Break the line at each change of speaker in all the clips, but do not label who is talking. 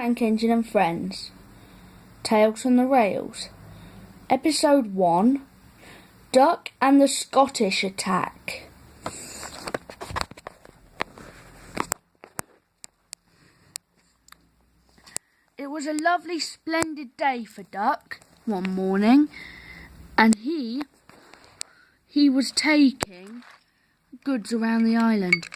Tank Engine and Friends, Tales from the Rails, Episode 1, Duck and the Scottish Attack. It was a lovely, splendid day for Duck one morning, and he was taking goods around the island.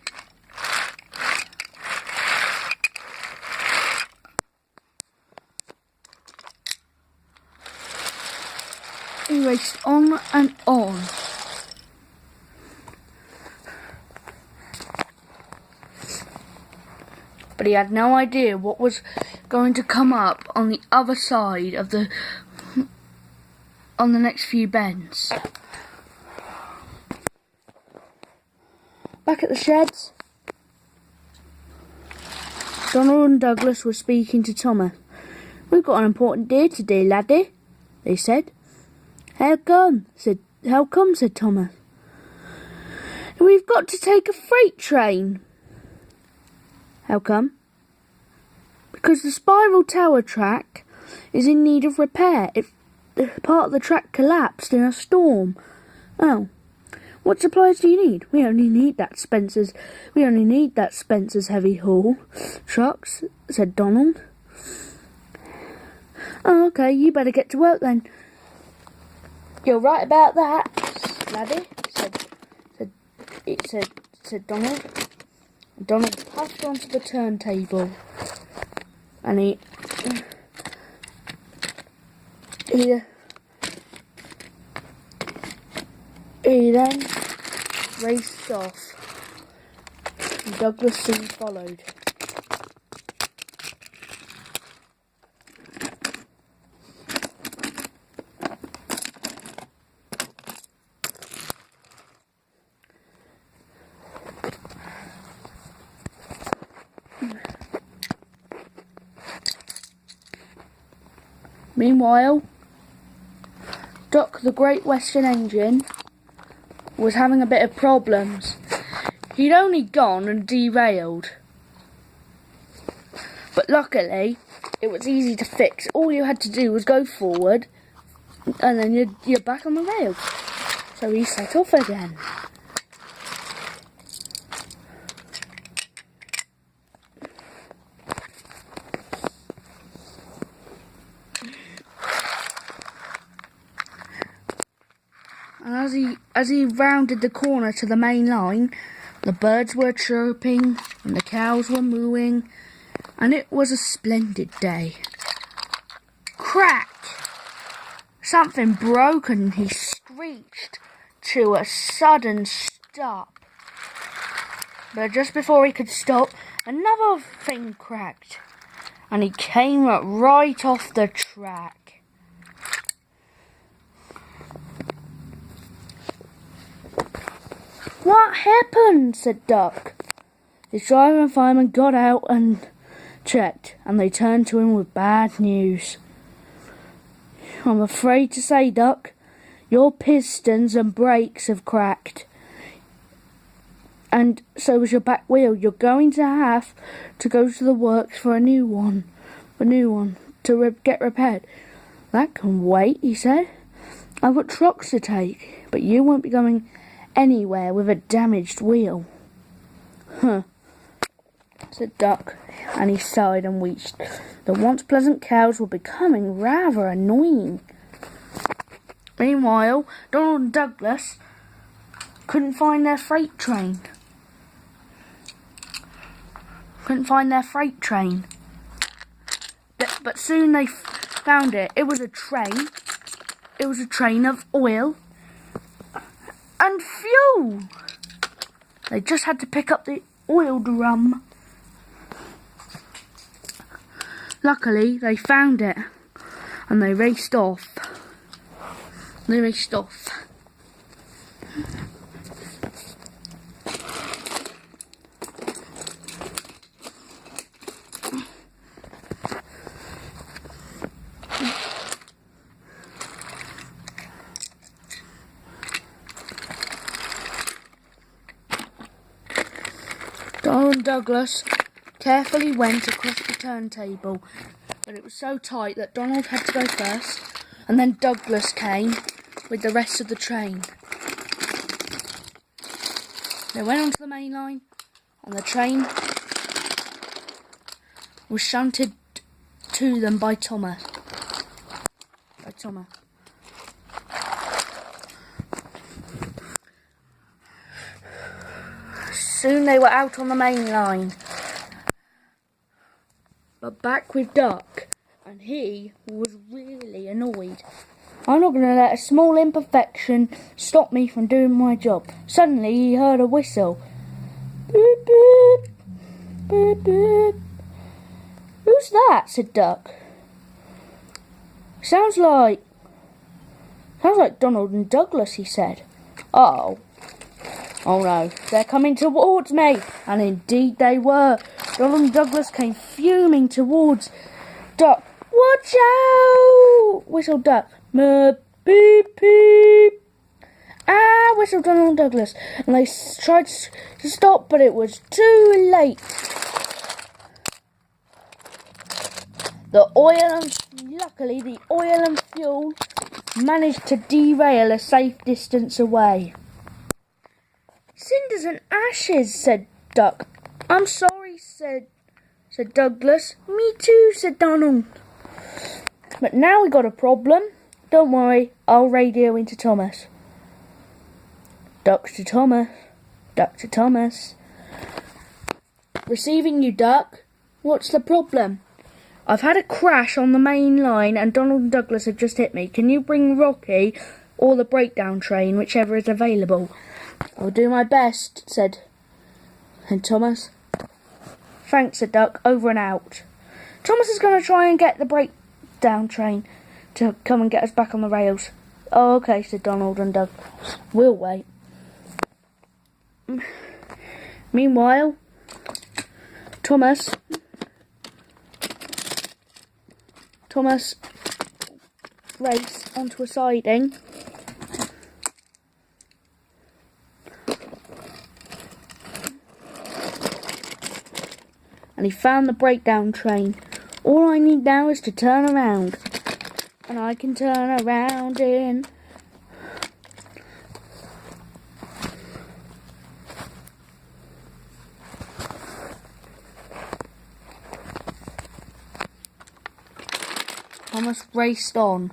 He raced on and on. But he had no idea what was going to come up on the other side of on the next few bends. Back at the sheds, Donald and Douglas were speaking to Thomas. "We've got an important day today, laddie," they said. How come?" said Thomas. "We've got to take a freight train." "How come?" "Because the spiral tower track is in need of repair. Part of the track collapsed in a storm." "Oh, what supplies do you need?" We only need that Spencer's heavy haul trucks," said Donald. "Oh, okay, you better get to work then." "You're right about that, laddie," said Donald. Donald puffed onto the turntable, and he then raced off, and Douglas soon followed. Meanwhile, Duck the Great Western Engine was having a bit of problems. He'd only gone and derailed, but luckily it was easy to fix. All you had to do was go forward and then you're back on the rails. So he set off again. And as he rounded the corner to the main line, the birds were chirping and the cows were mooing, and it was a splendid day. Crack! Something broke and he screeched to a sudden stop. But just before he could stop, another thing cracked, and he came right off the track. "What happened?" said Duck. His driver and fireman got out and checked, and they turned to him with bad news. "I'm afraid to say, Duck, your pistons and brakes have cracked, and so is your back wheel. You're going to have to go to the works for a new one to get repaired." "That can wait," he said. "I've got trucks to take, but you won't be going anywhere with a damaged wheel." "Huh," said Duck, and he sighed and wished. The once pleasant cows were becoming rather annoying. Meanwhile, Donald and Douglas couldn't find their freight train. But soon they found it. It was a train. It was a train of oil and fuel. They just had to pick up the oil drum. Luckily, they found it, and they raced off. Donald and Douglas carefully went across the turntable, but it was so tight that Donald had to go first, and then Douglas came with the rest of the train. They went onto the main line, and the train was shunted to them by Thomas. Soon they were out on the main line, but back with Duck, and he was really annoyed. I'm not going to let a small imperfection stop me from doing my job. Suddenly he heard a whistle. Boop, boop, boop, boop. Who's that? Said Duck. Sounds like Donald and Douglas, he said. Oh no, they're coming towards me. And indeed they were. Donald and Douglas came fuming towards Duck. Watch out! Whistled Duck. Beep, beep. Ah, whistled Donald and Douglas. And they tried to stop, but it was too late. Luckily, the oil and fuel managed to derail a safe distance away. Cinders and ashes, said Duck. I'm sorry, said Douglas. Me too, said Donald. But now we got a problem. Don't worry, I'll radio into Thomas. Dr. Thomas. Receiving you, Duck. What's the problem? I've had a crash on the main line and Donald and Douglas have just hit me. Can you bring Rocky or the breakdown train, whichever is available? I'll do my best, said Thomas. Thanks, said Duck. Over and out. Thomas is going to try and get the breakdown train to come and get us back on the rails. Oh, okay, said Donald and Doug. We'll wait. Meanwhile, Thomas raced onto a siding and he found the breakdown train. All I need now is to turn around, and I can turn around in Thomas raced on.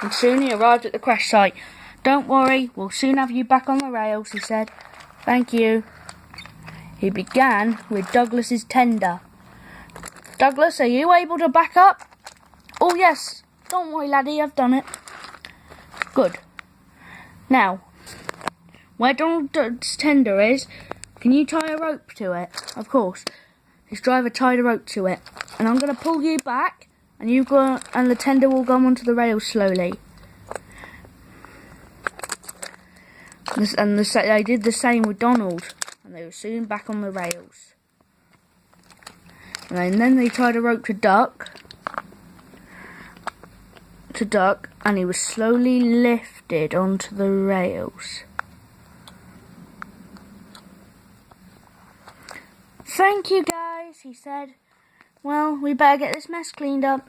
And soon he arrived at the crash site. Don't worry, we'll soon have you back on the rails, he said. Thank you. He began with Douglas's tender. Douglas, are you able to back up? Oh yes, don't worry laddie, I've done it. Good. Now, where Donald's tender is, can you tie a rope to it? Of course. His driver tied a rope to it. And I'm going to pull you back, and and the tender will go onto the rails slowly. They did the same with Donald, and they were soon back on the rails. And then they tied a rope to Duck, and he was slowly lifted onto the rails. Thank you guys, he said. Well, we better get this mess cleaned up.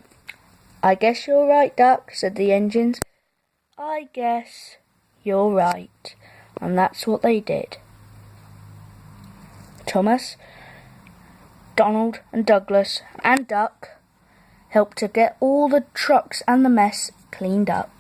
I guess you're right, Duck, said the engines. I guess you're right. And that's what they did. Thomas, Donald and Douglas and Duck helped to get all the trucks and the mess cleaned up.